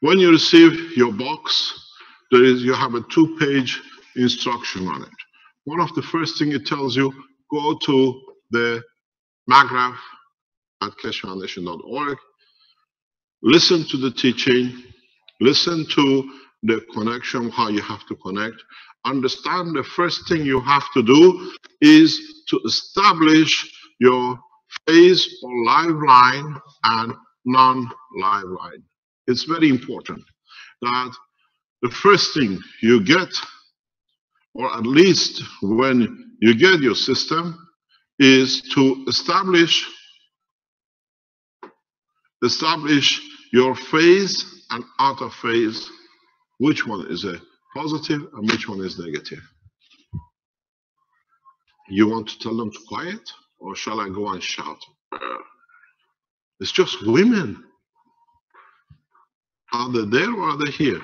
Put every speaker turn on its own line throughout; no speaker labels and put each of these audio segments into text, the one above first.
When you receive your box, you have a 2-page instruction on it. One of the first thing it tells you, go to the MaGravs at KesheFoundation.org, listen to the teaching, listen to the connection, how you have to connect. Understand the first thing you have to do is to establish your phase or live line and non-live line. It's very important that the first thing you get, or at least when you get your system, is to establish your phase and out of phase, which one is a positive and which one is negative. You want to tell them to quiet, or shall I go and shout? It's just women. Are they there or are they here?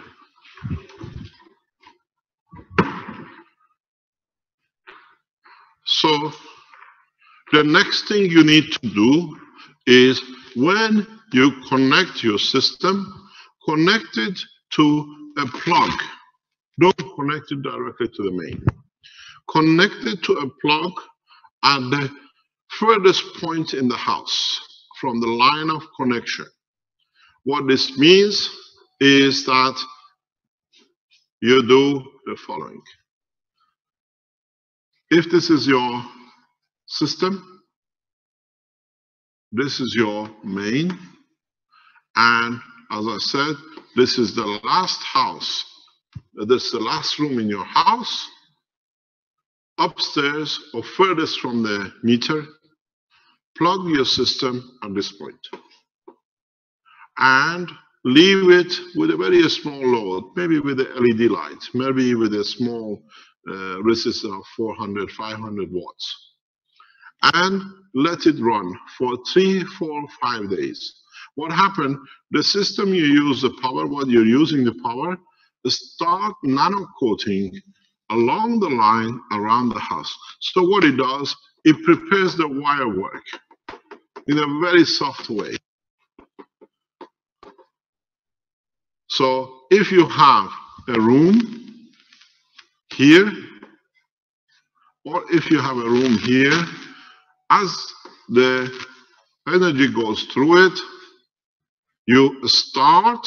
So the next thing you need to do is, when you connect your system, connect it to a plug. Don't connect it directly to the main. Connect it to a plug at the furthest point in the house from the line of connection. What this means is that you do the following. If this is your system, this is your main, and as I said, this is the last house. This is the last room in your house, upstairs or furthest from the meter. Plug your system at this point and leave it with a very small load, maybe with the LED light, maybe with a small resistor of 400, 500 watts, and let it run for 3, 4, 5 days. What happened? The system you use the power, what you're using the power, start nano coating along the line around the house. So what it does, it prepares the wire work in a very soft way. So if you have a room here, or if you have a room here, as the energy goes through it, you start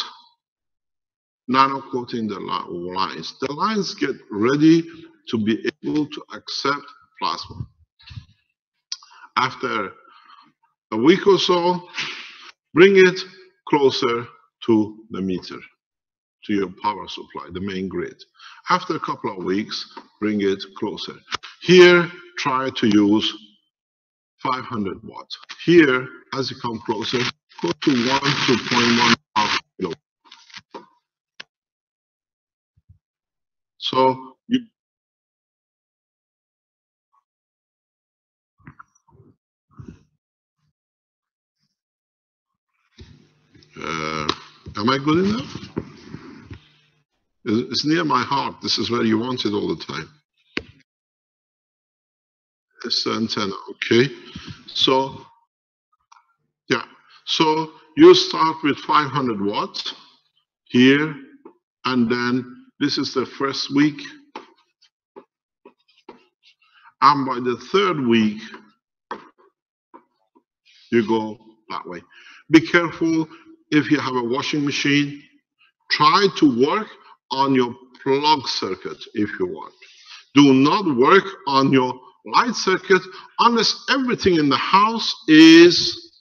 nano coating the lines. The lines get ready to be able to accept plasma. After a week or so, bring it closer to the meter, to your power supply, the main grid. After a couple of weeks, bring it closer. Here, try to use 500 watts. Here, as you come closer, go to 1 to 0.1 kilo. So you am I good enough? It's near my heart. This is where you want it all the time. It's the antenna, okay? So, yeah. So you start with 500 watts here, and then this is the first week. And by the third week, you go that way. Be careful if you have a washing machine. Try to work on your plug circuit if you want. Do not work on your light circuit unless everything in the house is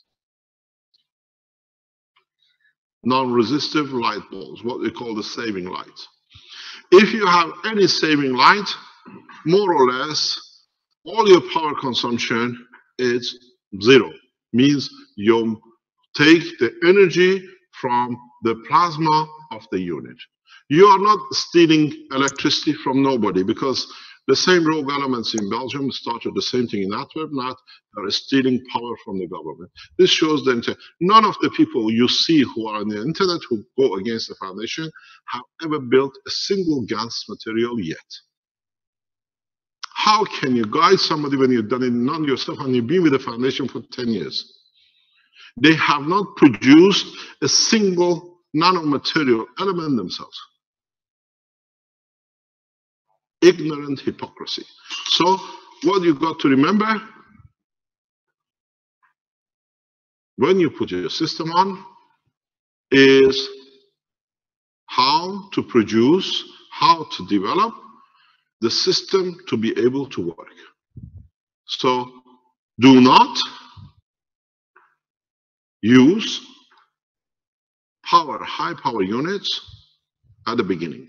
non-resistive light bulbs, what we call the saving lights. If you have any saving light, more or less, all your power consumption is zero. Means you take the energy from the plasma of the unit. You are not stealing electricity from nobody, because the same rogue elements in Belgium started the same thing in Antwerp. Now they are stealing power from the government. This shows that none of the people you see who are on the internet who go against the foundation have ever built a single gas material yet. How can you guide somebody when you've done it none yourself and you've been with the foundation for 10 years? They have not produced a single nanomaterial element themselves. Ignorant hypocrisy. So what you got to remember, when you put your system on, is how to produce, how to develop the system to be able to work. So do not use high power units at the beginning.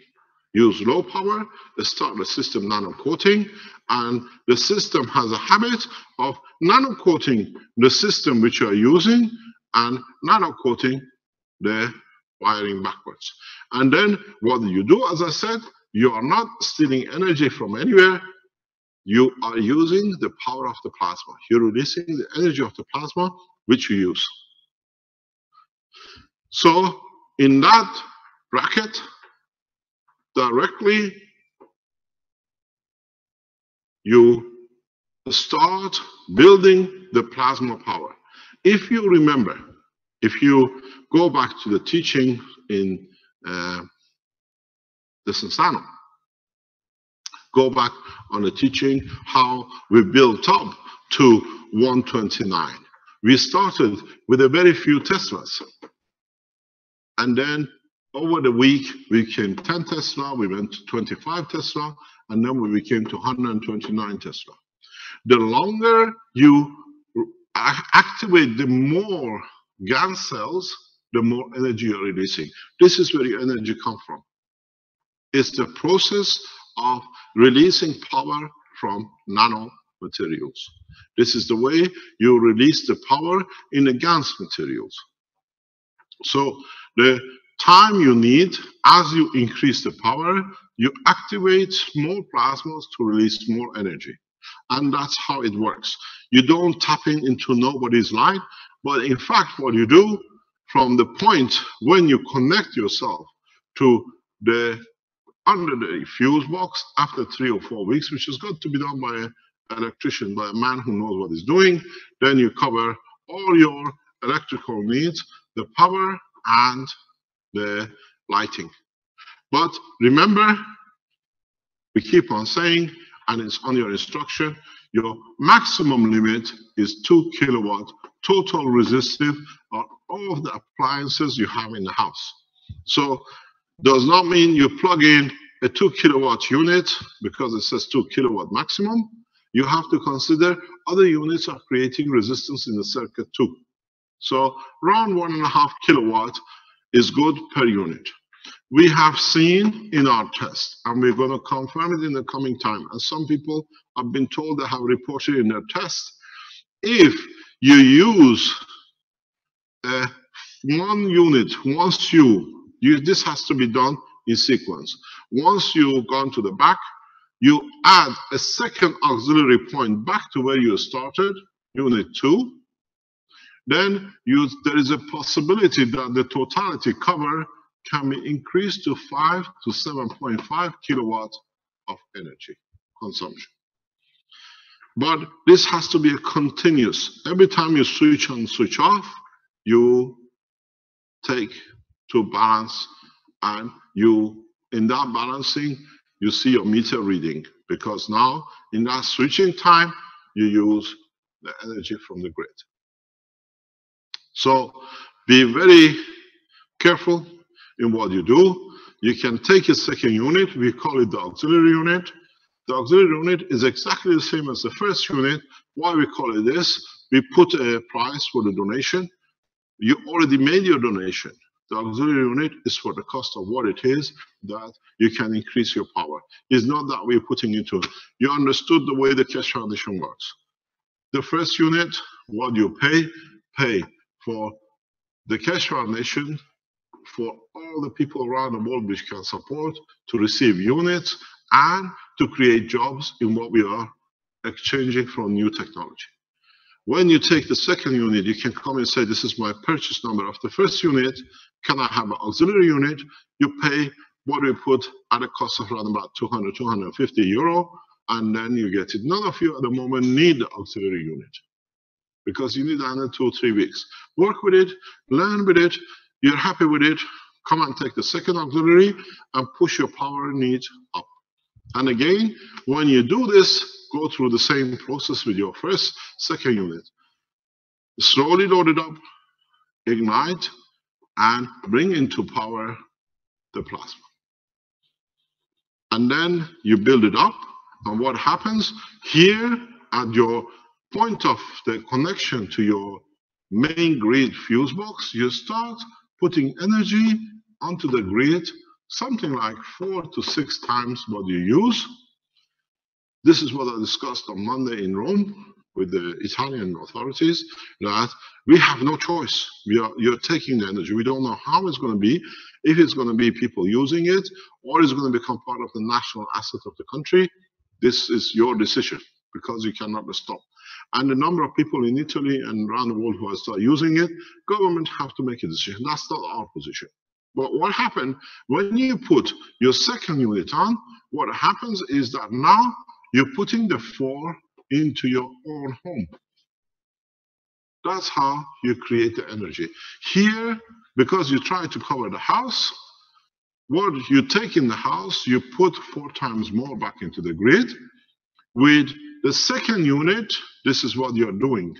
Use low power, start the system nano coating, and the system has a habit of nano coating the system which you are using and nano coating the wiring backwards. And then what you do, as I said, you are not stealing energy from anywhere. You are using the power of the plasma. You're releasing the energy of the plasma which you use. So in that bracket, directly you start building the plasma power. If you remember, if you go back to the teaching in the Sensano, go back on the teaching how we built up to 129. We started with a very few Teslas. And then over the week, we became 10 Tesla, we went to 25 Tesla, and then we became to 129 Tesla. The longer you activate, the more GAN cells, the more energy you're releasing. This is where your energy comes from. It's the process of releasing power from nanomaterials. This is the way you release the power in the GANs materials. So the time you need, as you increase the power, you activate more plasmas to release more energy. And that's how it works. You don't tap into nobody's light, but in fact, what you do from the point when you connect yourself to the under the fuse box after 3 or 4 weeks, which has got to be done by an electrician, by a man who knows what he's doing, then you cover all your electrical needs, the power and the lighting. But remember, we keep on saying, and it's on your instruction, your maximum limit is 2 kilowatt total resistive on all of the appliances you have in the house. So does not mean you plug in a 2 kilowatt unit because it says 2 kilowatt maximum. You have to consider other units are creating resistance in the circuit too. So around 1.5 kilowatt is good per unit. We have seen in our test, and we're going to confirm it in the coming time, and some people have been told they have reported in their test, if you use one unit, once this has to be done in sequence. Once you've gone to the back, you add a second auxiliary point back to where you started, unit 2. Then there is a possibility that the totality cover can be increased to 5 to 7.5 kilowatts of energy consumption. But this has to be a continuous. Every time you switch on, switch off, you take to balance, and in that balancing, you see your meter reading, because now in that switching time, you use the energy from the grid. So be very careful in what you do. You can take a second unit, we call it the auxiliary unit. The auxiliary unit is exactly the same as the first unit. Why we call it this? We put a price for the donation. You already made your donation. The auxiliary unit is for the cost of what it is, that you can increase your power. It's not that we're putting into it. You understood the way the Keshe Foundation works. The first unit, what you pay for the Keshe Foundation, for all the people around the world which can support, to receive units and to create jobs in what we are exchanging from new technology. When you take the second unit, you can come and say, this is my purchase number of the first unit. Can I have an auxiliary unit? You pay what we put at a cost of around about 200, 250 euro, and then you get it. None of you at the moment need the auxiliary unit because you need another 2 or 3 weeks. Work with it, learn with it. You're happy with it, come and take the second auxiliary and push your power need up. And again, when you do this, go through the same process with your first, second unit. Slowly load it up, ignite, and bring into power the plasma. And then you build it up, and what happens here at your point of the connection to your main grid fuse box, you start putting energy onto the grid, something like 4 to 6 times what you use. This is what I discussed on Monday in Rome with the Italian authorities, that we have no choice. You're taking the energy. We don't know how it's going to be, if it's going to be people using it, or it's going to become part of the national asset of the country. This is your decision, because you cannot stop. And the number of people in Italy and around the world who are still using it, government have to make a decision. That's not our position. But what happened when you put your second unit on, what happens is that now you're putting the 4 into your own home. That's how you create the energy. Here, because you try to cover the house, what you take in the house, you put 4 times more back into the grid. With the second unit, this is what you're doing.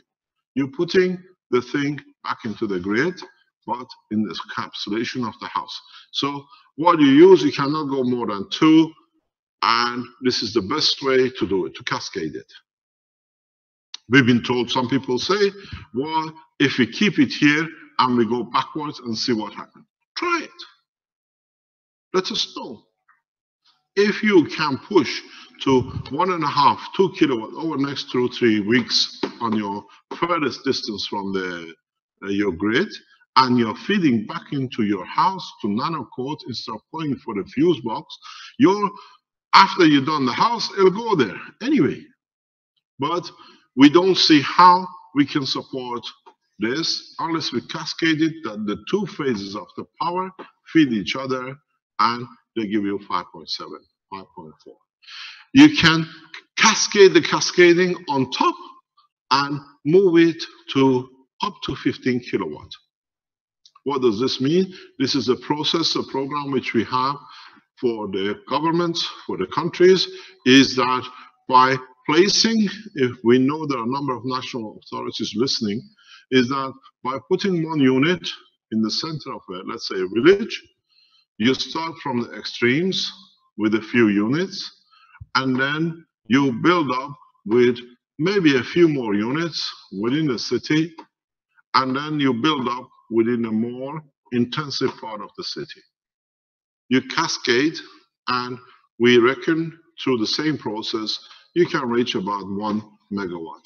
You're putting the thing back into the grid, but in this encapsulation of the house. So what you use, you cannot go more than 2, and this is the best way to do it, to cascade it. We've been told, some people say, well, if we keep it here and we go backwards and see what happens. Try it. Let us know. If you can push to 1.5, 2 kilowatt over the next 2 or 3 weeks on your furthest distance from your grid, and you're feeding back into your house to nanocoat instead of going for the fuse box, after you've done the house, it'll go there anyway. But we don't see how we can support this unless we cascade it, that the 2 phases of the power feed each other, and they give you 5.7, 5.4. You can cascade the cascading on top and move it to up to 15 kilowatt. What does this mean? This is a process, a program which we have for the governments, for the countries, is that by placing, if we know there are a number of national authorities listening, is that by putting 1 unit in the center of let's say a village, you start from the extremes with a few units, and then you build up with maybe a few more units within the city, and then you build up within a more intensive part of the city. You cascade, and we reckon through the same process, you can reach about 1 megawatt.